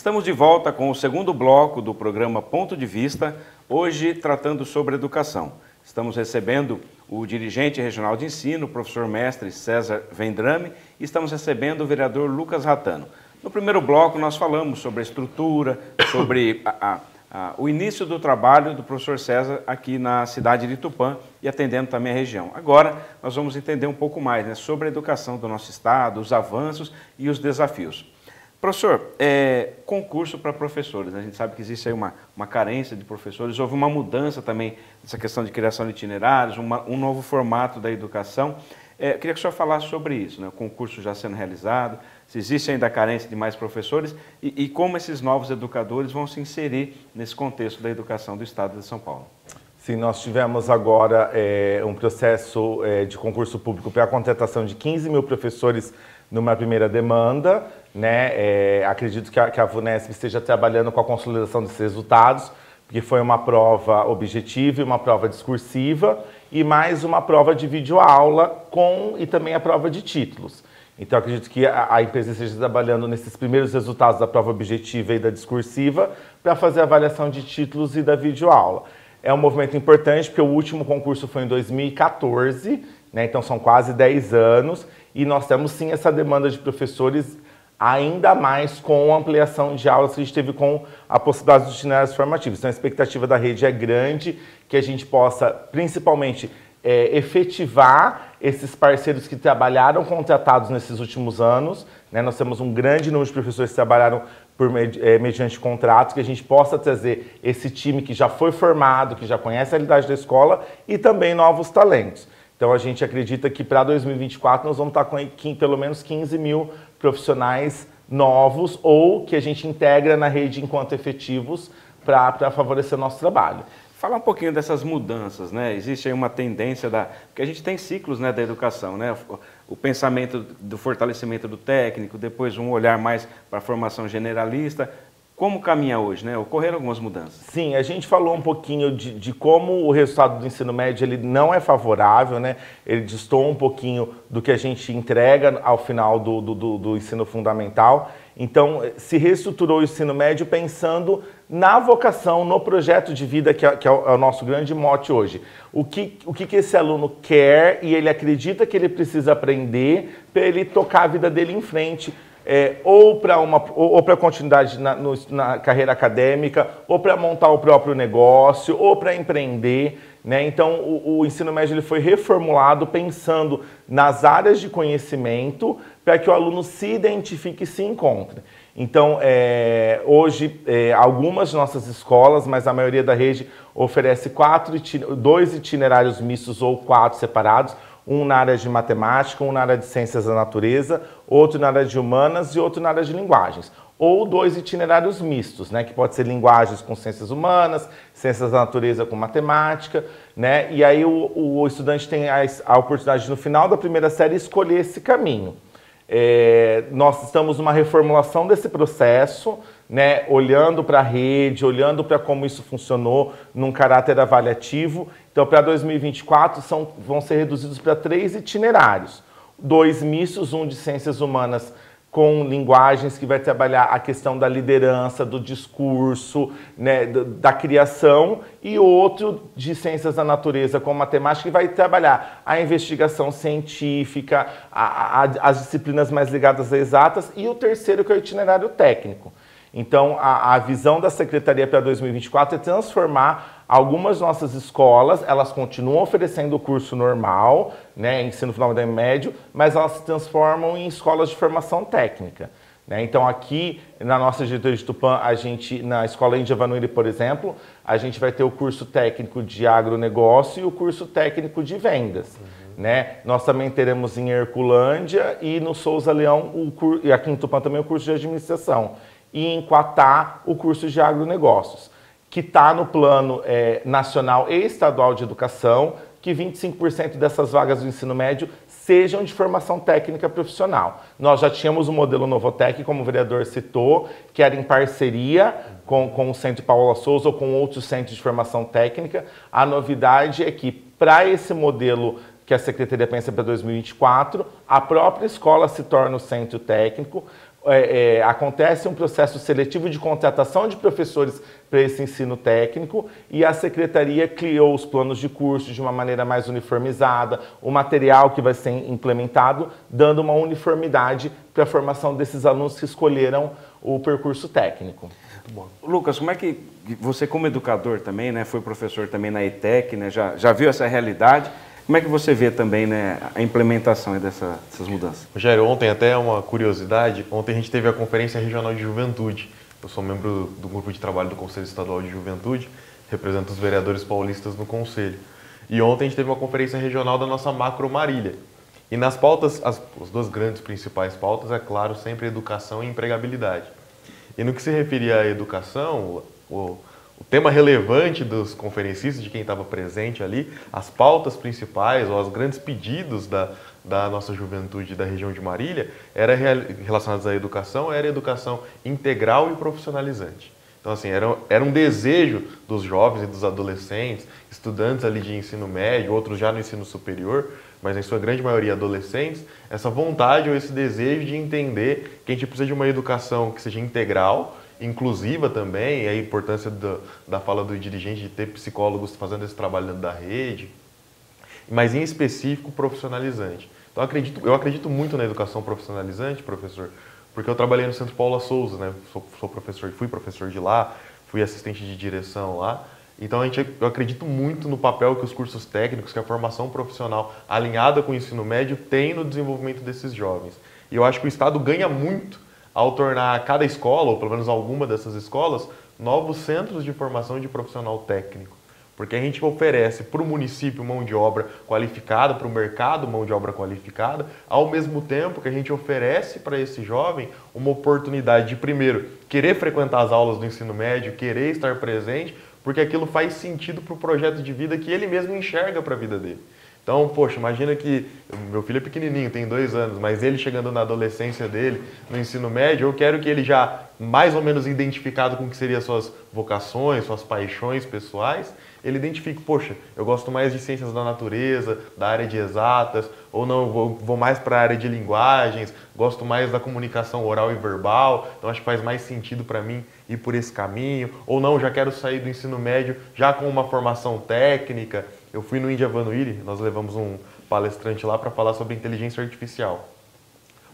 Estamos de volta com o segundo bloco do programa Ponto de Vista, hoje tratando sobre educação. Estamos recebendo o dirigente regional de ensino, o professor mestre César Vendrame, e estamos recebendo o vereador Lucas Ratano. No primeiro bloco nós falamos sobre a estrutura, sobre o início do trabalho do professor César aqui na cidade de Tupã e atendendo também a região. Agora nós vamos entender um pouco mais, sobre a educação do nosso estado, os avanços e os desafios. Professor, concurso para professores, a gente sabe que existe aí uma carência de professores, houve uma mudança também nessa questão de criação de itinerários, um novo formato da educação. Queria que o senhor falasse sobre isso, o concurso já sendo realizado, se existe ainda a carência de mais professores e como esses novos educadores vão se inserir nesse contexto da educação do estado de São Paulo. Sim, nós tivemos agora um processo de concurso público para a contratação de 15 mil professores numa primeira demanda, acredito que a VUNESP esteja trabalhando com a consolidação desses resultados, porque foi uma prova objetiva e uma prova discursiva e mais uma prova de videoaula e também a prova de títulos. Então, acredito que a empresa esteja trabalhando nesses primeiros resultados da prova objetiva e da discursiva para fazer a avaliação de títulos e da videoaula. É um movimento importante, porque o último concurso foi em 2014, então são quase 10 anos, e nós temos sim essa demanda de professores, ainda mais com a ampliação de aulas que a gente teve com a possibilidade dos itinerários formativos. Então a expectativa da rede é grande, que a gente possa principalmente efetivar esses parceiros que trabalharam contratados nesses últimos anos. Nós temos um grande número de professores que trabalharam mediante contratos, que a gente possa trazer esse time que já foi formado, que já conhece a realidade da escola e também novos talentos. Então a gente acredita que para 2024 nós vamos estar com pelo menos 15 mil profissionais novos ou que a gente integra na rede enquanto efetivos para favorecer o nosso trabalho. Falar um pouquinho dessas mudanças, Existe aí uma tendência porque a gente tem ciclos, da educação, O pensamento do fortalecimento do técnico, depois um olhar mais para a formação generalista. Como caminha hoje, Ocorreram algumas mudanças. Sim, a gente falou um pouquinho de como o resultado do ensino médio ele não é favorável, Ele destoa um pouquinho do que a gente entrega ao final do ensino fundamental. Então, se reestruturou o ensino médio pensando na vocação, no projeto de vida que é o nosso grande mote hoje. O que esse aluno quer e ele acredita que ele precisa aprender para ele tocar a vida dele em frente. Ou para continuidade na carreira acadêmica, ou para montar o próprio negócio, ou para empreender. Então, o ensino médio ele foi reformulado pensando nas áreas de conhecimento para que o aluno se identifique e se encontre. Então, hoje, algumas de nossas escolas, mas a maioria da rede, oferece 2 itinerários mistos ou 4 separados, um na área de matemática, um na área de ciências da natureza, outro na área de humanas e outro na área de linguagens. Ou 2 itinerários mistos, que pode ser linguagens com ciências humanas, ciências da natureza com matemática, E aí o estudante tem a oportunidade de, no final da primeira série, escolher esse caminho. Nós estamos numa reformulação desse processo, olhando para a rede, olhando para como isso funcionou num caráter avaliativo. Então, para 2024, vão ser reduzidos para 3 itinerários. 2 mistos, um de ciências humanas com linguagens, que vai trabalhar a questão da liderança, do discurso, da criação, e outro de ciências da natureza com matemática, que vai trabalhar a investigação científica, as disciplinas mais ligadas a exatas, e o terceiro, que é o itinerário técnico. Então, a visão da Secretaria para 2024 é transformar algumas nossas escolas, elas continuam oferecendo o curso normal, ensino fundamental e médio, mas elas se transformam em escolas de formação técnica. Então, aqui na nossa diretoria de Tupã, na Escola Índia Vanuiri, por exemplo, a gente vai ter o curso técnico de agronegócio e o curso técnico de vendas. Nós também teremos em Herculândia e no Souza Leão, e aqui em Tupã também o curso de administração. E em Quatá, o curso de agronegócios, que está no plano nacional e estadual de educação, que 25% dessas vagas do ensino médio sejam de formação técnica profissional. Nós já tínhamos o modelo Novotec, como o vereador citou, que era em parceria com o Centro Paula Souza ou com outros centros de formação técnica. A novidade é que, para esse modelo que a Secretaria pensa para 2024, a própria escola se torna o centro técnico. acontece um processo seletivo de contratação de professores para esse ensino técnico e a secretaria criou os planos de curso de uma maneira mais uniformizada, o material que vai ser implementado, dando uma uniformidade para a formação desses alunos que escolheram o percurso técnico. Muito bom. Lucas, como é que você, como educador também, né, foi professor também na ETEC, né, já viu essa realidade? Como é que você vê também, né, a implementação dessas mudanças? Rogério, ontem até uma curiosidade, ontem a gente teve a Conferência Regional de Juventude. Eu sou membro do grupo de trabalho do Conselho Estadual de Juventude, represento os vereadores paulistas no Conselho. E ontem a gente teve uma conferência regional da nossa Macro Marília. E nas pautas, as duas grandes principais pautas, é claro, sempre educação e empregabilidade. E no que se referia à educação, o tema relevante dos conferencistas, de quem estava presente ali, as pautas principais, ou os grandes pedidos da nossa juventude da região de Marília, relacionados à educação, era educação integral e profissionalizante. Então, assim, era um desejo dos jovens e dos adolescentes, estudantes ali de ensino médio, outros já no ensino superior, mas em sua grande maioria adolescentes, essa vontade ou esse desejo de entender que a gente precisa de uma educação que seja integral, inclusiva também, e a importância da fala do dirigente de ter psicólogos fazendo esse trabalho dentro da rede, mas em específico profissionalizante. Então eu acredito muito na educação profissionalizante, professor, porque eu trabalhei no Centro Paula Souza, né? Sou professor, fui professor de lá, fui assistente de direção lá. Então eu acredito muito no papel que os cursos técnicos, que a formação profissional alinhada com o ensino médio tem no desenvolvimento desses jovens. E eu acho que o Estado ganha muito ao tornar cada escola, ou pelo menos alguma dessas escolas, novos centros de formação de profissional técnico. Porque a gente oferece para o município mão de obra qualificada, para o mercado mão de obra qualificada, ao mesmo tempo que a gente oferece para esse jovem uma oportunidade de, primeiro, querer frequentar as aulas do ensino médio, querer estar presente, porque aquilo faz sentido para o projeto de vida que ele mesmo enxerga para a vida dele. Então, poxa, imagina que meu filho é pequenininho, tem 2 anos, mas ele chegando na adolescência dele, no ensino médio, eu quero que ele já mais ou menos identificado com o que seriam suas vocações, suas paixões pessoais, ele identifique, poxa, eu gosto mais de ciências da natureza, da área de exatas, ou não, vou mais para a área de linguagens, gosto mais da comunicação oral e verbal, então acho que faz mais sentido para mim ir por esse caminho, ou não, já quero sair do ensino médio já com uma formação técnica. Eu fui no Indiavanuíri, nós levamos um palestrante lá para falar sobre inteligência artificial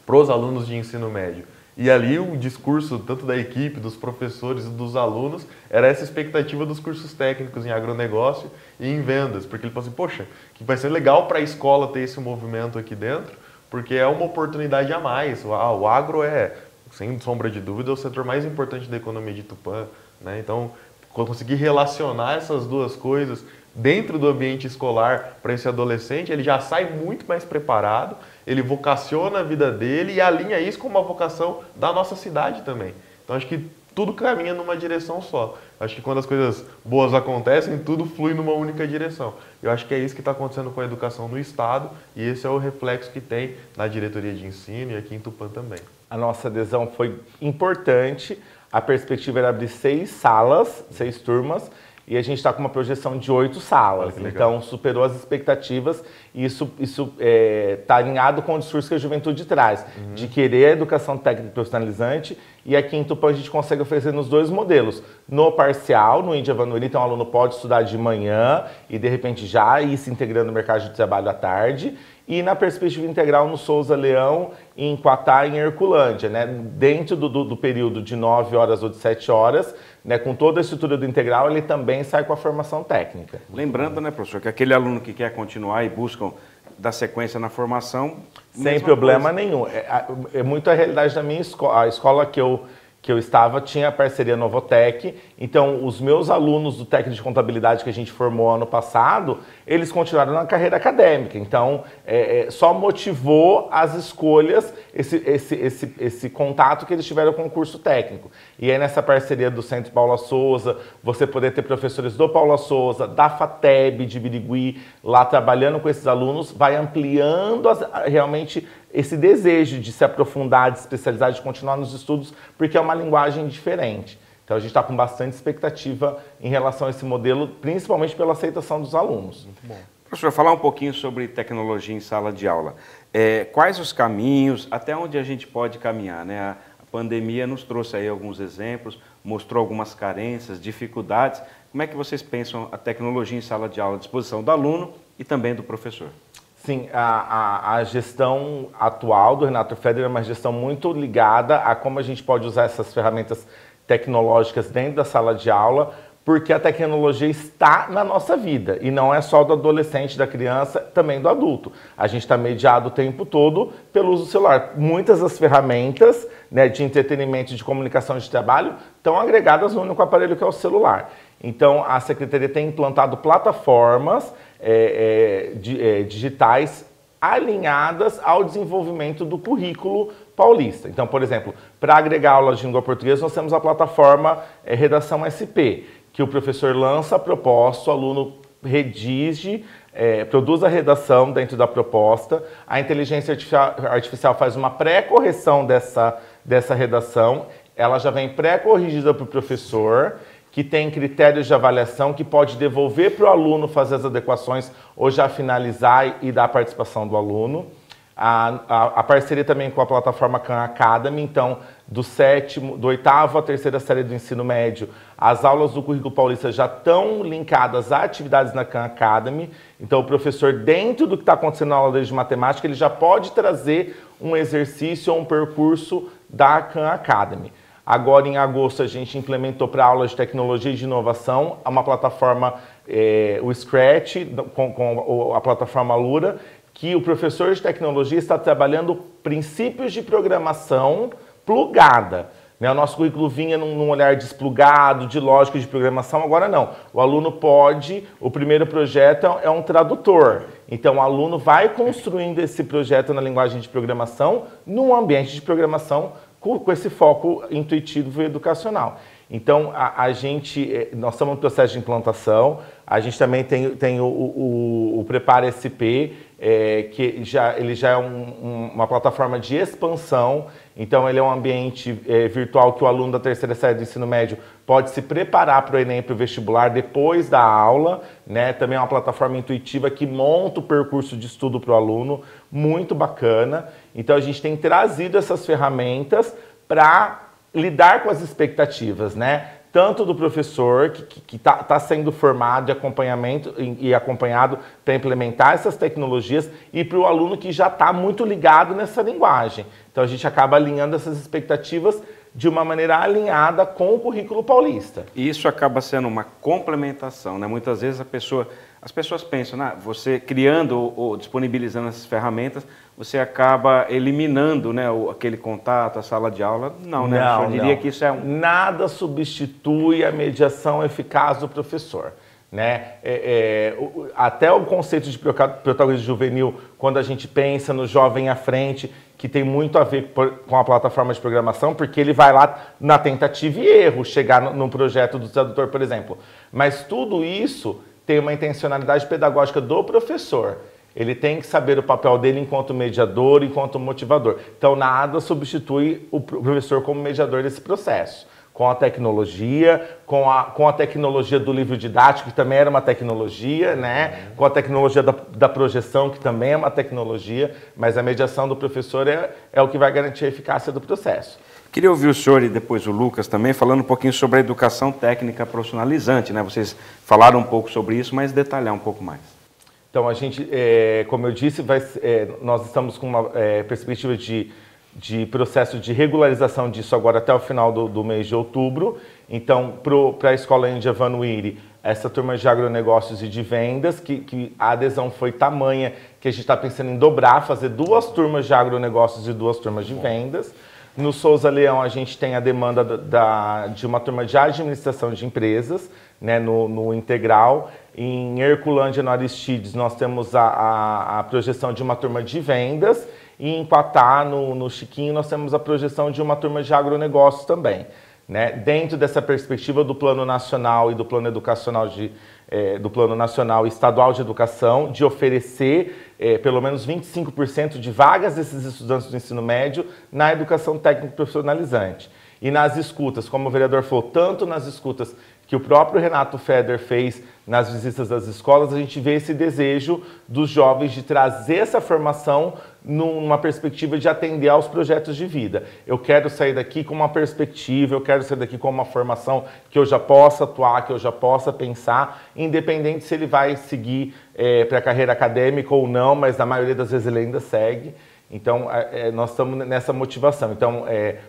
para os alunos de ensino médio. E ali o discurso, tanto da equipe, dos professores e dos alunos, era essa expectativa dos cursos técnicos em agronegócio e em vendas. Porque ele falou assim, poxa, que vai ser legal para a escola ter esse movimento aqui dentro, porque é uma oportunidade a mais. O agro é, sem sombra de dúvida, o setor mais importante da economia de Tupã, né? Então, conseguir relacionar essas duas coisas dentro do ambiente escolar para esse adolescente, ele já sai muito mais preparado, ele vocaciona a vida dele e alinha isso com uma vocação da nossa cidade também. Então acho que tudo caminha numa direção só. Acho que quando as coisas boas acontecem, tudo flui numa única direção. Eu acho que é isso que está acontecendo com a educação no Estado e esse é o reflexo que tem na diretoria de ensino e aqui em Tupã também. A nossa adesão foi importante, a perspectiva era abrir 6 salas, 6 turmas, e a gente está com uma projeção de 8 salas, então superou as expectativas e isso está alinhado com o discurso que a juventude traz, de querer a educação técnica profissionalizante, e aqui em Tupã a gente consegue oferecer nos 2 modelos. No parcial, no Indiavanuíri, então o aluno pode estudar de manhã e de repente já ir se integrando no mercado de trabalho à tarde, e na perspectiva integral no Souza Leão, em Quatá e em Herculândia, né? Dentro do período de 9 horas ou de 7 horas, né, com toda a estrutura do integral, ele também sai com a formação técnica. Lembrando, né, professor, que aquele aluno que quer continuar e buscam dar sequência na formação... Sem problema nenhum. É muito a realidade da minha escola. A escola que eu estava tinha a parceria Novotec, então os meus alunos do técnico de contabilidade que a gente formou ano passado, eles continuaram na carreira acadêmica, então só motivou as escolhas, esse contato que eles tiveram com o curso técnico. E aí nessa parceria do Centro Paula Souza, você poder ter professores do Paula Souza, da FATEB de Birigui, lá trabalhando com esses alunos, vai ampliando realmente esse desejo de se aprofundar, de se especializar, de continuar nos estudos, porque é uma linguagem diferente. Então a gente está com bastante expectativa em relação a esse modelo, principalmente pela aceitação dos alunos. Muito bom. Professor, falar um pouquinho sobre tecnologia em sala de aula. Quais os caminhos, até onde a gente pode caminhar, né? pandemia nos trouxe aí alguns exemplos, mostrou algumas carências, dificuldades. Como é que vocês pensam a tecnologia em sala de aula à disposição do aluno e também do professor? Sim, a gestão atual do Renato Federer é uma gestão muito ligada a como a gente pode usar essas ferramentas tecnológicas dentro da sala de aula, porque a tecnologia está na nossa vida e não é só do adolescente, da criança, também do adulto. A gente está mediado o tempo todo pelo uso do celular. Muitas das ferramentas, né, de entretenimento e de comunicação de trabalho estão agregadas no único aparelho que é o celular. Então, a Secretaria tem implantado plataformas digitais alinhadas ao desenvolvimento do currículo paulista. Então, por exemplo, para agregar aulas de língua portuguesa, nós temos a plataforma Redação SP, que o professor lança a proposta, o aluno redige, produz a redação dentro da proposta, a inteligência artificial faz uma pré-correção dessa redação, ela já vem pré-corrigida para o professor, que tem critérios de avaliação, que pode devolver para o aluno fazer as adequações ou já finalizar e dar a participação do aluno. A parceria também com a plataforma Khan Academy, então do 8º à 3ª série do ensino médio, as aulas do currículo paulista já estão linkadas a atividades na Khan Academy, então o professor, dentro do que está acontecendo na aula de matemática, ele já pode trazer um exercício ou um percurso da Khan Academy. Agora, em agosto, a gente implementou para aulas de tecnologia e de inovação uma plataforma, o Scratch, com a plataforma Lura, que o professor de tecnologia está trabalhando princípios de programação plugada. O nosso currículo vinha num olhar desplugado, de lógica de programação, agora não. O aluno pode, o primeiro projeto é um tradutor. Então, o aluno vai construindo esse projeto na linguagem de programação, num ambiente de programação com esse foco intuitivo e educacional. Então, nós estamos no processo de implantação, a gente também tem o Prepara SP, que ele já é uma plataforma de expansão, então ele é um ambiente virtual que o aluno da 3ª série do ensino médio pode se preparar para o Enem e para o vestibular depois da aula, né? Também é uma plataforma intuitiva que monta o percurso de estudo para o aluno, muito bacana. Então a gente tem trazido essas ferramentas para lidar com as expectativas, né? Tanto do professor que está sendo formado de acompanhamento e acompanhado para implementar essas tecnologias e para o aluno que já está muito ligado nessa linguagem. Então a gente acaba alinhando essas expectativas de uma maneira alinhada com o currículo paulista. E isso acaba sendo uma complementação, né? Muitas vezes as pessoas pensam, você criando ou disponibilizando essas ferramentas, você acaba eliminando, né, aquele contato, a sala de aula. Não, né? Eu diria que isso é Nada substitui a mediação eficaz do professor. Né? Até o conceito de protagonismo juvenil, quando a gente pensa no jovem à frente, que tem muito a ver com a plataforma de programação, porque ele vai lá na tentativa e erro, chegar num projeto do tradutor, por exemplo. Mas tudo isso tem uma intencionalidade pedagógica do professor. Ele tem que saber o papel dele enquanto mediador, enquanto motivador. Então, nada substitui o professor como mediador desse processo. Com a tecnologia, com a tecnologia do livro didático, que também era uma tecnologia, né? Com a tecnologia da projeção, que também é uma tecnologia, mas a mediação do professor é o que vai garantir a eficácia do processo. Queria ouvir o senhor e depois o Lucas também, falando um pouquinho sobre a educação técnica profissionalizante, né? Vocês falaram um pouco sobre isso, mas detalhar um pouco mais. Então, a gente, como eu disse, nós estamos com uma perspectiva de processo de regularização disso agora até o final do mês de outubro. Então, para a Escola Índia Vanuiri, essa turma de agronegócios e de vendas, que a adesão foi tamanha que a gente está pensando em dobrar, fazer 2 turmas de agronegócios e 2 turmas de vendas. No Souza Leão, a gente tem a demanda de uma turma de administração de empresas, né, no integral. Em Herculândia, no Aristides, nós temos a projeção de uma turma de vendas. E em Quatá, no Chiquinho, nós temos a projeção de uma turma de agronegócios também. Né? Dentro dessa perspectiva do Plano Nacional e do Plano Educacional do Plano Nacional e Estadual de Educação, de oferecer pelo menos 25% de vagas desses estudantes do ensino médio na educação técnico profissionalizante. E nas escutas, como o vereador falou, tanto nas escutas que o próprio Renato Feder fez nas visitas das escolas, a gente vê esse desejo dos jovens de trazer essa formação numa perspectiva de atender aos projetos de vida. Eu quero sair daqui com uma perspectiva, eu quero sair daqui com uma formação que eu já possa atuar, que eu já possa pensar, independente se ele vai seguir para a carreira acadêmica ou não, mas na maioria das vezes ele ainda segue. Então, nós estamos nessa motivação. Então,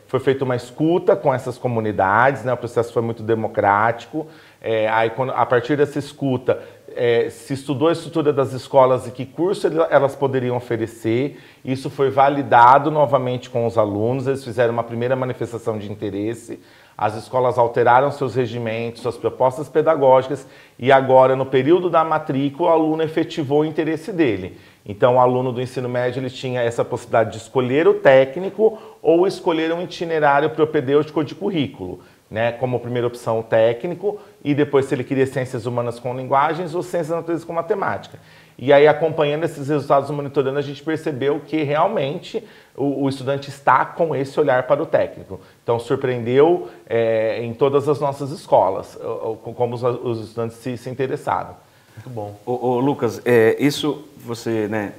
foi feita uma escuta com essas comunidades, né? O processo foi muito democrático. Aí, a partir dessa escuta, se estudou a estrutura das escolas e que curso elas poderiam oferecer. Isso foi validado novamente com os alunos, eles fizeram uma primeira manifestação de interesse. As escolas alteraram seus regimentos, suas propostas pedagógicas e agora, no período da matrícula, o aluno efetivou o interesse dele. Então, o aluno do ensino médio ele tinha essa possibilidade de escolher o técnico ou escolher um itinerário propedêutico de currículo, né? Como primeira opção o técnico e depois se ele queria ciências humanas com linguagens ou ciências da natureza com matemática. E aí, acompanhando esses resultados, monitorando, a gente percebeu que realmente o estudante está com esse olhar para o técnico. Então, surpreendeu em todas as nossas escolas, como os estudantes se interessaram. Muito bom. Ô, Lucas, isso você, né,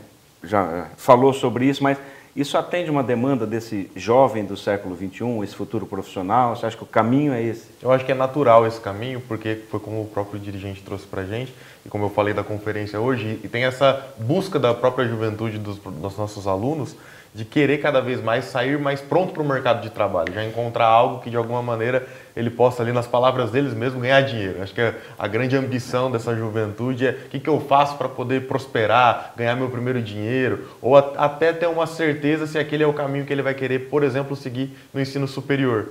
já falou sobre isso, mas isso atende uma demanda desse jovem do século XXI, esse futuro profissional? Você acha que o caminho é esse? Eu acho que é natural esse caminho, porque foi como o próprio dirigente trouxe para a gente, e como eu falei da conferência hoje, e tem essa busca da própria juventude dos nossos alunos de querer cada vez mais sair mais pronto para o mercado de trabalho, já encontrar algo que de alguma maneira ele possa ali nas palavras deles mesmo ganhar dinheiro. Acho que a grande ambição dessa juventude é o que eu faço para poder prosperar, ganhar meu primeiro dinheiro, ou até ter uma certeza se aquele é o caminho que ele vai querer, por exemplo, seguir no ensino superior.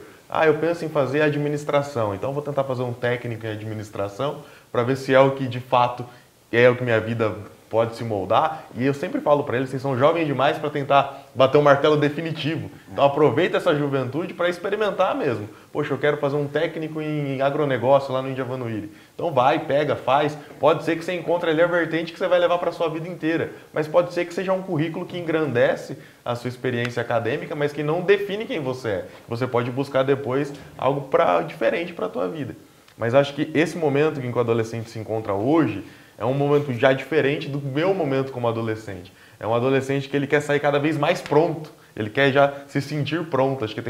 Eu penso em fazer administração, então vou tentar fazer um técnico em administração para ver se é o que de fato é o que minha vida pode se moldar. E eu sempre falo para eles, vocês são jovens demais para tentar bater um martelo definitivo. Então aproveita essa juventude para experimentar mesmo. Poxa, eu quero fazer um técnico em agronegócio lá no Indiavanuíri. Então vai, pega, faz. Pode ser que você encontre ali a vertente que você vai levar para a sua vida inteira. Mas pode ser que seja um currículo que engrandece a sua experiência acadêmica, mas que não define quem você é. Você pode buscar depois algo diferente para a tua vida. Mas acho que esse momento em que o adolescente se encontra hoje é um momento já diferente do meu momento como adolescente. É um adolescente que ele quer sair cada vez mais pronto. Ele quer já se sentir pronto. Acho que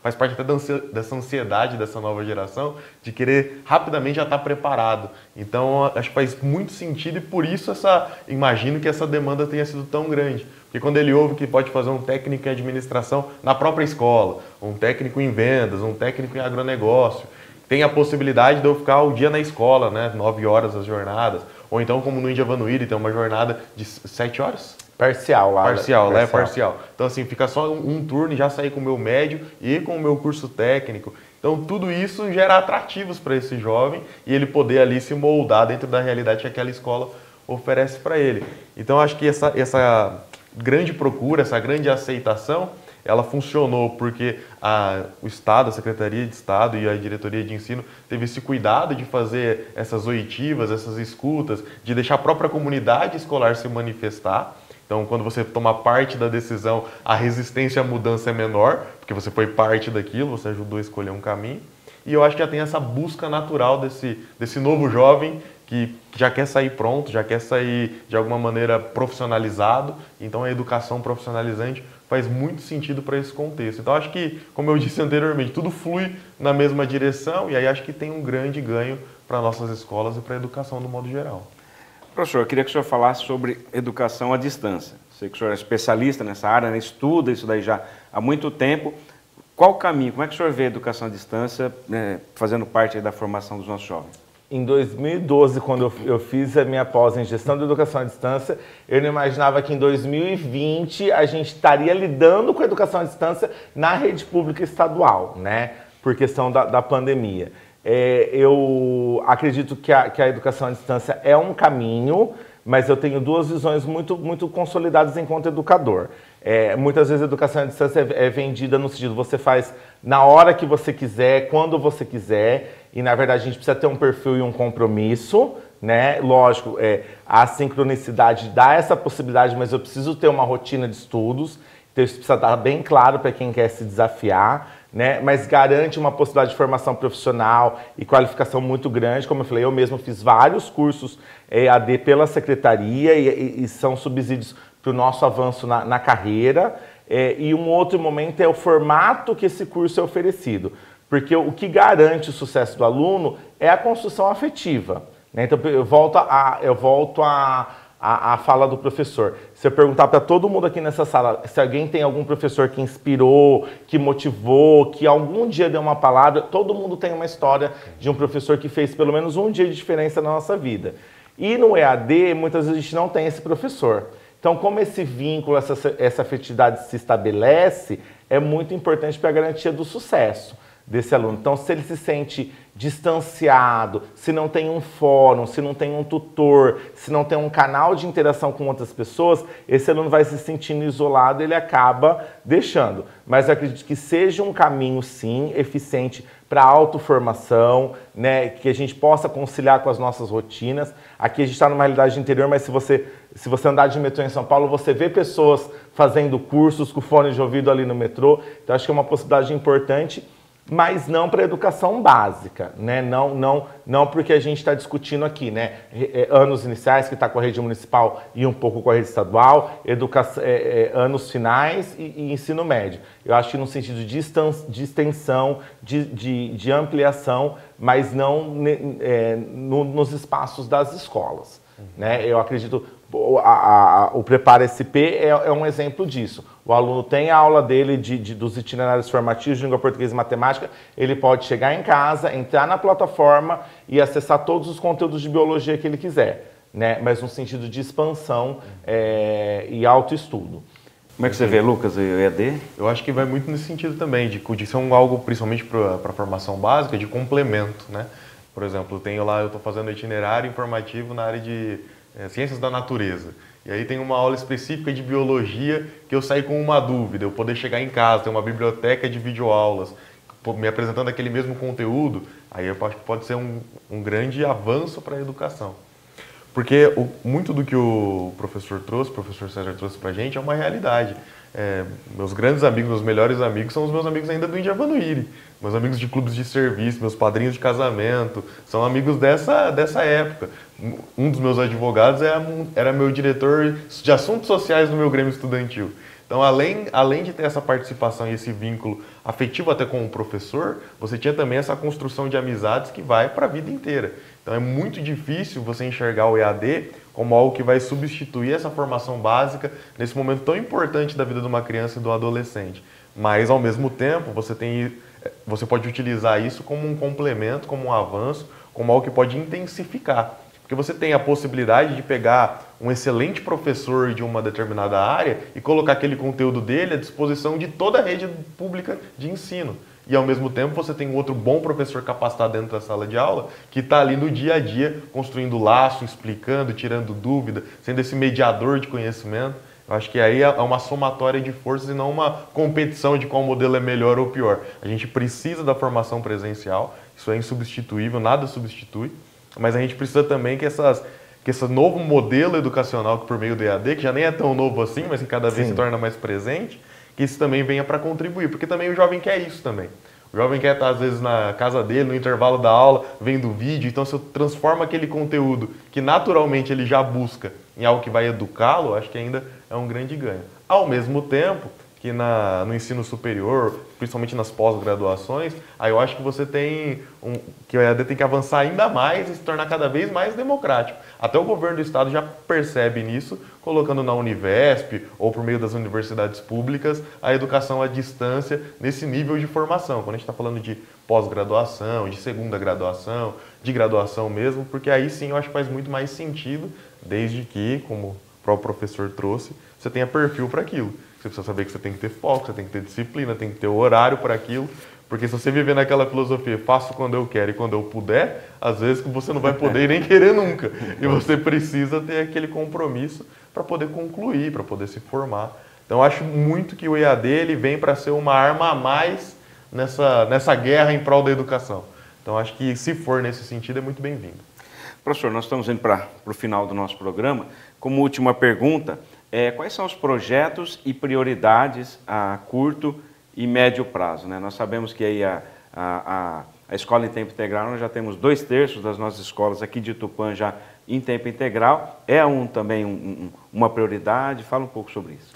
faz parte até dessa ansiedade dessa nova geração de querer rapidamente já estar preparado. Então, acho que faz muito sentido e por isso imagino que essa demanda tenha sido tão grande. Porque quando ele ouve que pode fazer um técnico em administração na própria escola, um técnico em vendas, um técnico em agronegócio, tem a possibilidade de eu ficar o dia na escola, né? 9 horas as jornadas. Ou então, como no Indiavanuíri, tem uma jornada de 7 horas? Parcial lá. Parcial, lá é parcial. Então, assim, fica só um turno e já sair com o meu médio e com o meu curso técnico. Então, tudo isso gera atrativos para esse jovem e ele poder ali se moldar dentro da realidade que aquela escola oferece para ele. Então, acho que essa grande procura, essa grande aceitação, ela funcionou porque o Estado, a Secretaria de Estado e a Diretoria de Ensino teve esse cuidado de fazer essas oitivas, essas escutas, de deixar a própria comunidade escolar se manifestar. Então, quando você toma parte da decisão, a resistência à mudança é menor, porque você foi parte daquilo, você ajudou a escolher um caminho. E eu acho que já tem essa busca natural desse novo jovem que já quer sair pronto, já quer sair de alguma maneira profissionalizado. Então, a educação profissionalizante faz muito sentido para esse contexto. Então, acho que, como eu disse anteriormente, tudo flui na mesma direção e aí acho que tem um grande ganho para nossas escolas e para a educação do modo geral. Professor, eu queria que o senhor falasse sobre educação à distância. Sei que o senhor é especialista nessa área, né? Estuda isso daí já há muito tempo. Qual o caminho? Como é que o senhor vê a educação à distância fazendo parte da formação dos nossos jovens? Em 2012, quando eu fiz a minha pós em gestão de educação à distância, eu não imaginava que em 2020 a gente estaria lidando com a educação à distância na rede pública estadual, né? Por questão da pandemia. Eu acredito que a educação à distância é um caminho, mas eu tenho duas visões muito consolidadas enquanto educador. Muitas vezes a educação à distância é vendida no sentido, você faz na hora que você quiser, quando você quiser, e na verdade a gente precisa ter um perfil e um compromisso, né? Lógico, a sincronicidade dá essa possibilidade, mas eu preciso ter uma rotina de estudos, então isso precisa estar bem claro para quem quer se desafiar, né? Mas garante uma possibilidade de formação profissional e qualificação muito grande. Como eu falei, eu mesmo fiz vários cursos EAD pela secretaria e são subsídios para o nosso avanço na carreira. E um outro momento é o formato que esse curso é oferecido. Porque o que garante o sucesso do aluno é a construção afetiva, né? Então, eu volto à fala do professor. Se eu perguntar para todo mundo aqui nessa sala se alguém tem algum professor que inspirou, que motivou, que algum dia deu uma palavra, todo mundo tem uma história de um professor que fez pelo menos um dia de diferença na nossa vida. E no EAD, muitas vezes a gente não tem esse professor. Então, como esse vínculo, essa afetividade se estabelece, é muito importante para a garantia do sucesso desse aluno. Então, se ele se sente distanciado, se não tem um fórum, se não tem um tutor, se não tem um canal de interação com outras pessoas, esse aluno vai se sentindo isolado e ele acaba deixando. Mas eu acredito que seja um caminho, sim, eficiente para a autoformação, né, que a gente possa conciliar com as nossas rotinas. Aqui a gente está numa realidade de interior, mas se você andar de metrô em São Paulo, você vê pessoas fazendo cursos com fone de ouvido ali no metrô. Então, acho que é uma possibilidade importante, mas não para a educação básica, né? Não porque a gente está discutindo aqui, né? Anos iniciais, que está com a rede municipal e um pouco com a rede estadual, anos finais e ensino médio. Eu acho que no sentido de extensão, de ampliação, mas não nos espaços das escolas, né? Eu acredito... O Prepara SP é um exemplo disso. O aluno tem a aula dele dos itinerários formativos de língua portuguesa e matemática, ele pode chegar em casa, entrar na plataforma e acessar todos os conteúdos de biologia que ele quiser, né? Mas no sentido de expansão e autoestudo. Como é que você vê, Lucas, o EAD? Eu acho que vai muito nesse sentido também, de ser algo, principalmente para a formação básica, de complemento, né? Por exemplo, eu estou fazendo itinerário informativo na área de ciências da natureza. E aí tem uma aula específica de biologia que eu saí com uma dúvida, eu poder chegar em casa, ter uma biblioteca de videoaulas, me apresentando aquele mesmo conteúdo, aí eu acho que pode ser um grande avanço para a educação. Porque muito do que o professor César trouxe para a gente é uma realidade. Meus grandes amigos, meus melhores amigos são os meus amigos ainda do Indiavantuíri. Meus amigos de clubes de serviço, meus padrinhos de casamento, são amigos dessa época. Um dos meus advogados era meu diretor de assuntos sociais no meu grêmio estudantil. Então, além de ter essa participação e esse vínculo afetivo até com o professor, você tinha também essa construção de amizades que vai para a vida inteira. Então, é muito difícil você enxergar o EAD como algo que vai substituir essa formação básica nesse momento tão importante da vida de uma criança e do adolescente. Mas, ao mesmo tempo, você pode utilizar isso como um complemento, como um avanço, como algo que pode intensificar. Porque você tem a possibilidade de pegar um excelente professor de uma determinada área e colocar aquele conteúdo dele à disposição de toda a rede pública de ensino. E, ao mesmo tempo, você tem um outro bom professor capacitado dentro da sala de aula que está ali no dia a dia, construindo laço, explicando, tirando dúvida, sendo esse mediador de conhecimento. Eu acho que aí é uma somatória de forças e não uma competição de qual modelo é melhor ou pior. A gente precisa da formação presencial, isso é insubstituível, nada substitui, mas a gente precisa também que esse novo modelo educacional que por meio do EAD, que já nem é tão novo assim, mas que cada vez se torna mais presente, que isso também venha para contribuir, porque também o jovem quer isso também. O jovem quer estar, às vezes, na casa dele, no intervalo da aula, vendo vídeo. Então, se eu transformo aquele conteúdo que naturalmente ele já busca em algo que vai educá-lo, acho que ainda é um grande ganho. Ao mesmo tempo que no ensino superior, principalmente nas pós-graduações, aí eu acho que que o EAD tem que avançar ainda mais e se tornar cada vez mais democrático. Até o governo do estado já percebe nisso, colocando na Univesp ou por meio das universidades públicas a educação à distância nesse nível de formação. Quando a gente está falando de pós-graduação, de segunda graduação, de graduação mesmo, porque aí sim eu acho que faz muito mais sentido, desde que, como o próprio professor trouxe, você tenha perfil para aquilo. Você precisa saber que você tem que ter foco, você tem que ter disciplina, tem que ter horário para aquilo. Porque se você viver naquela filosofia, faço quando eu quero e quando eu puder, às vezes você não vai poder nem querer nunca. E você precisa ter aquele compromisso para poder concluir, para poder se formar. Então, eu acho muito que o EAD ele vem para ser uma arma a mais nessa guerra em prol da educação. Então, acho que se for nesse sentido, é muito bem-vindo. Professor, nós estamos indo para o final do nosso programa. Como última pergunta, quais são os projetos e prioridades a curto e médio prazo, né? Nós sabemos que aí a escola em tempo integral, nós já temos 2/3 das nossas escolas aqui de Tupã já em tempo integral. É também uma prioridade? Fala um pouco sobre isso.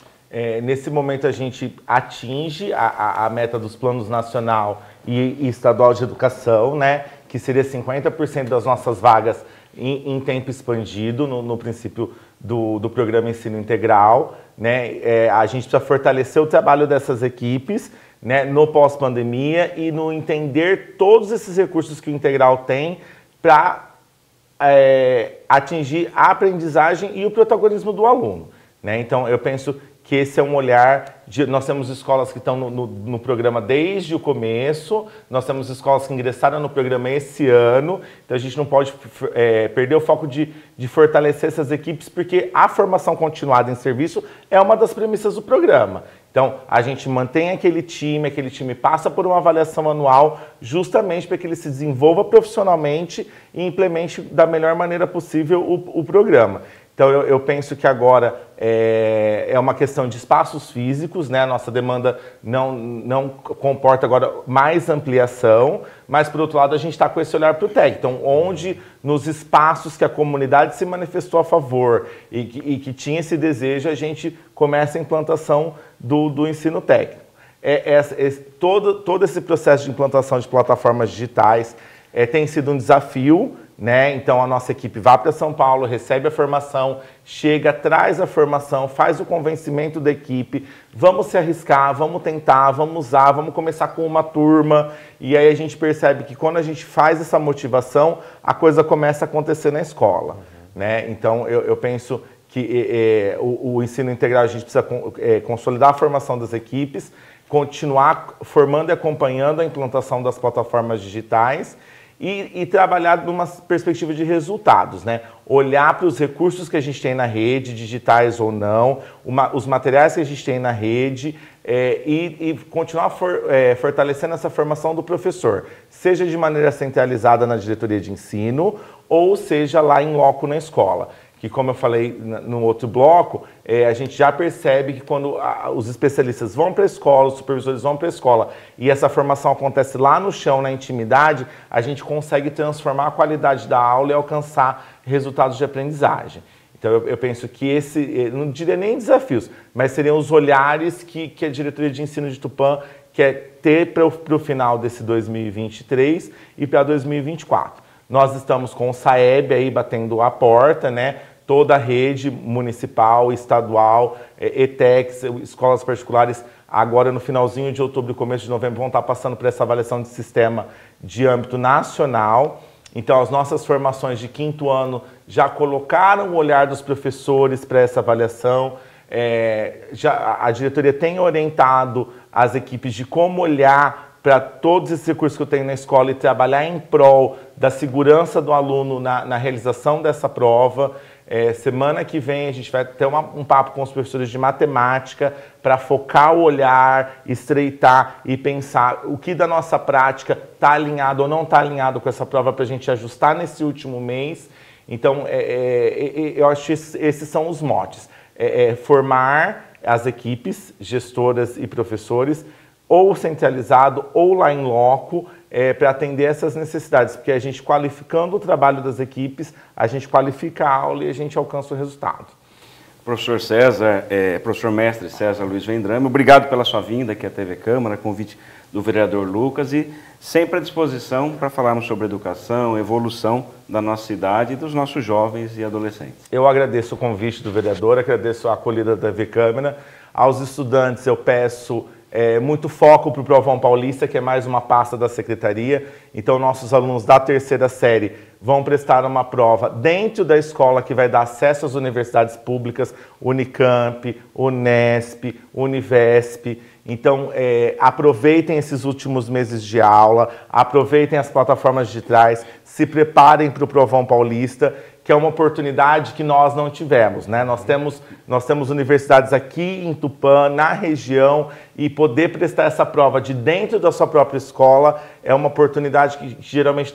Nesse momento a gente atinge a meta dos planos nacional e estadual de educação, né? Que seria 50% das nossas vagas em tempo expandido, no princípio do programa Ensino Integral, né? A gente precisa fortalecer o trabalho dessas equipes, né, no pós-pandemia e no entender todos esses recursos que o Integral tem para atingir a aprendizagem e o protagonismo do aluno, né? Então, eu penso que esse é um olhar nós temos escolas que estão no programa desde o começo, nós temos escolas que ingressaram no programa esse ano, então a gente não pode perder o foco de fortalecer essas equipes, porque a formação continuada em serviço é uma das premissas do programa. Então, a gente mantém aquele time passa por uma avaliação anual justamente para que ele se desenvolva profissionalmente e implemente da melhor maneira possível o programa. Então, eu penso que agora é uma questão de espaços físicos, né? A nossa demanda não comporta agora mais ampliação, mas, por outro lado, a gente está com esse olhar para o TEC. Então, onde nos espaços que a comunidade se manifestou a favor e que tinha esse desejo, a gente começa a implantação do ensino técnico. Todo esse processo de implantação de plataformas digitais tem sido um desafio, né? Então a nossa equipe vai para São Paulo, recebe a formação, chega, traz a formação, faz o convencimento da equipe, vamos se arriscar, vamos tentar, vamos usar, vamos começar com uma turma, e aí a gente percebe que quando a gente faz essa motivação, a coisa começa a acontecer na escola, né? Então eu penso que o ensino integral a gente precisa consolidar a formação das equipes, continuar formando e acompanhando a implantação das plataformas digitais, e trabalhar numa perspectiva de resultados, né? Olhar para os recursos que a gente tem na rede, digitais ou não, os materiais que a gente tem na rede e continuar fortalecendo essa formação do professor, seja de maneira centralizada na diretoria de ensino ou seja lá em loco na escola. Que, como eu falei no outro bloco, a gente já percebe que quando os especialistas vão para a escola, os supervisores vão para a escola e essa formação acontece lá no chão, na intimidade, a gente consegue transformar a qualidade da aula e alcançar resultados de aprendizagem. Então, eu penso que não diria nem desafios, mas seriam os olhares que a diretoria de ensino de Tupã quer ter para o final desse 2023 e para 2024. Nós estamos com o SAEB aí batendo a porta, né? Toda a rede municipal, estadual, ETECs, escolas particulares, agora no finalzinho de outubro e começo de novembro vão estar passando por essa avaliação de sistema de âmbito nacional. Então, as nossas formações de 5º ano já colocaram o olhar dos professores para essa avaliação. A diretoria tem orientado as equipes de como olhar para todos esses recursos que eu tenho na escola e trabalhar em prol da segurança do aluno na realização dessa prova. Semana que vem a gente vai ter um papo com os professores de matemática para focar o olhar, estreitar e pensar o que da nossa prática está alinhado ou não está alinhado com essa prova para a gente ajustar nesse último mês. Então, eu acho que esses são os motes. Formar as equipes, gestoras e professores, ou centralizado ou lá em loco, para atender essas necessidades, porque a gente qualificando o trabalho das equipes, a gente qualifica a aula e a gente alcança o resultado. Professor César, professor mestre César Luiz Vendrame, obrigado pela sua vinda aqui à TV Câmara, convite do vereador Lucas e sempre à disposição para falarmos sobre educação, evolução da nossa cidade e dos nossos jovens e adolescentes. Eu agradeço o convite do vereador, agradeço a acolhida da TV Câmara. Aos estudantes eu peço muito foco para o Provão Paulista, que é mais uma pasta da Secretaria. Então, nossos alunos da 3ª série vão prestar uma prova dentro da escola que vai dar acesso às universidades públicas, Unicamp, Unesp, Univesp. Então, aproveitem esses últimos meses de aula, aproveitem as plataformas digitais, se preparem para o Provão Paulista, que é uma oportunidade que nós não tivemos, né? Nós temos universidades aqui em Tupã, na região, e poder prestar essa prova de dentro da sua própria escola é uma oportunidade que geralmente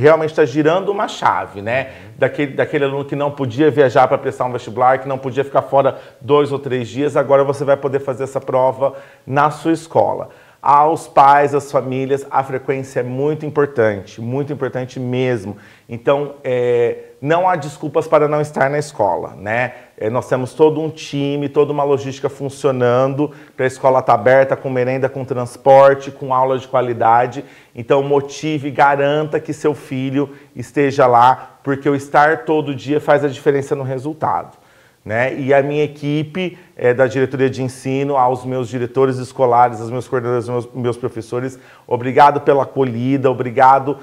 realmente está girando uma chave, né? Daquele aluno que não podia viajar para prestar um vestibular, que não podia ficar fora 2 ou 3 dias, agora você vai poder fazer essa prova na sua escola. Aos pais, às famílias, a frequência é muito importante mesmo. Então, não há desculpas para não estar na escola, né? Nós temos todo um time, toda uma logística funcionando para a escola estar aberta, com merenda, com transporte, com aula de qualidade. Então, motive, garanta que seu filho esteja lá, porque o estar todo dia faz a diferença no resultado. Né? E a minha equipe da diretoria de ensino, aos meus diretores escolares, aos meus coordenadores, meus professores, obrigado pela acolhida, obrigado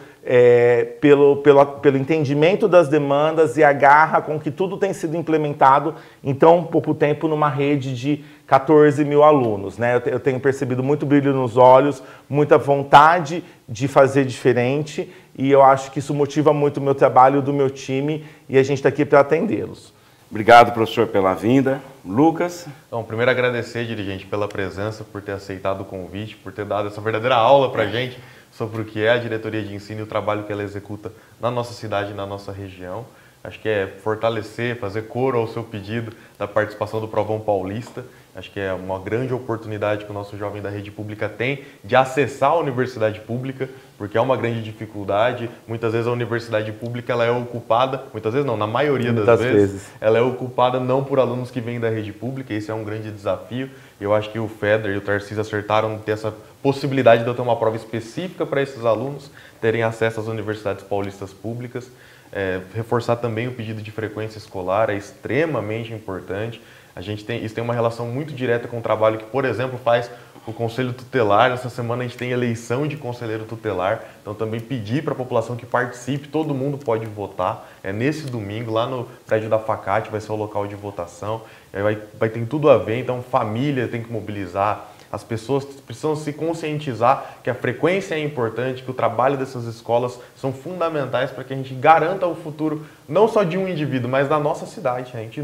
pelo entendimento das demandas e a garra com que tudo tem sido implementado em tão pouco tempo numa rede de 14 mil alunos. Né? Eu tenho percebido muito brilho nos olhos, muita vontade de fazer diferente, e eu acho que isso motiva muito o meu trabalho, do meu time, e a gente está aqui para atendê-los. Obrigado, professor, pela vinda. Lucas? Então, primeiro agradecer, dirigente, pela presença, por ter aceitado o convite, por ter dado essa verdadeira aula para a gente sobre o que é a diretoria de ensino e o trabalho que ela executa na nossa cidade e na nossa região. Acho que é fortalecer, fazer coro ao seu pedido da participação do Provão Paulista. Acho que é uma grande oportunidade que o nosso jovem da rede pública tem de acessar a universidade pública, porque é uma grande dificuldade. Muitas vezes a universidade pública ela é ocupada, muitas vezes não, na maioria das vezes, ela é ocupada não por alunos que vêm da rede pública. Esse é um grande desafio. Eu acho que o Feder e o Tarcísio acertaram ter essa possibilidade de eu ter uma prova específica para esses alunos terem acesso às universidades paulistas públicas. Reforçar também o pedido de frequência escolar é extremamente importante. Isso tem uma relação muito direta com o trabalho que, por exemplo, faz o Conselho Tutelar. Essa semana a gente tem eleição de conselheiro tutelar, então também pedir para a população que participe, todo mundo pode votar. Nesse domingo, lá no prédio da Facate, vai ser o local de votação. Vai ter tudo a ver, então família tem que mobilizar. As pessoas precisam se conscientizar que a frequência é importante, que o trabalho dessas escolas são fundamentais para que a gente garanta o futuro não só de um indivíduo, mas da nossa cidade. A gente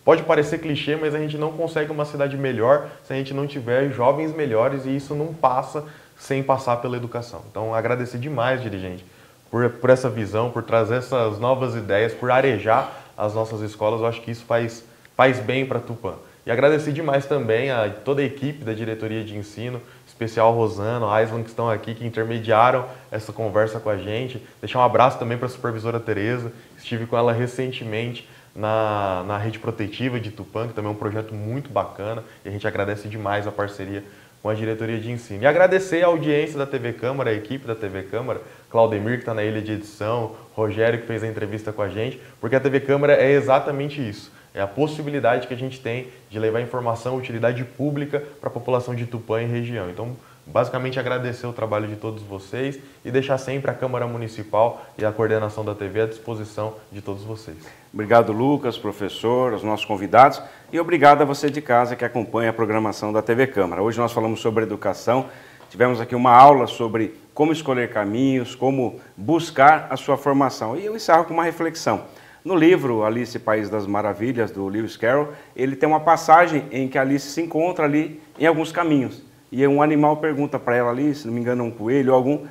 pode parecer clichê, mas a gente não consegue uma cidade melhor se a gente não tiver jovens melhores, e isso não passa sem passar pela educação. Então, agradecer demais, dirigente, por essa visão, por trazer essas novas ideias, por arejar as nossas escolas. Eu acho que isso faz bem para Tupã. E agradecer demais também a toda a equipe da diretoria de ensino, em especial Rosana, Aislan, que estão aqui, que intermediaram essa conversa com a gente. Deixar um abraço também para a supervisora Tereza, estive com ela recentemente na rede protetiva de Tupã, que também é um projeto muito bacana, e a gente agradece demais a parceria com a diretoria de ensino. E agradecer a audiência da TV Câmara, a equipe da TV Câmara, Claudemir, que está na ilha de edição, Rogério, que fez a entrevista com a gente, porque a TV Câmara é exatamente isso. É a possibilidade que a gente tem de levar informação, utilidade pública para a população de Tupã e região. Então, basicamente, agradecer o trabalho de todos vocês e deixar sempre a Câmara Municipal e a coordenação da TV à disposição de todos vocês. Obrigado, Lucas, professor, aos nossos convidados, e obrigado a você de casa que acompanha a programação da TV Câmara. Hoje nós falamos sobre educação, tivemos aqui uma aula sobre como escolher caminhos, como buscar a sua formação. E eu encerro com uma reflexão. No livro Alice, País das Maravilhas, do Lewis Carroll, ele tem uma passagem em que a Alice se encontra ali em alguns caminhos. E um animal pergunta para ela ali, se não me engano, um coelho ou algum,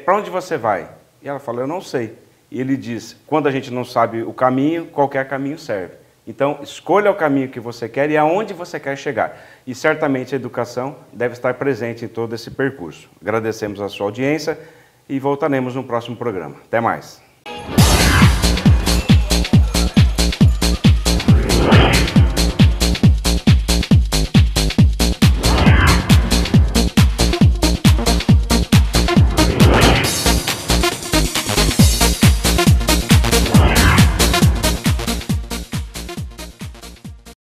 para onde você vai? E ela fala, eu não sei. E ele diz, quando a gente não sabe o caminho, qualquer caminho serve. Então, escolha o caminho que você quer e aonde você quer chegar. E certamente a educação deve estar presente em todo esse percurso. Agradecemos a sua audiência e voltaremos no próximo programa. Até mais.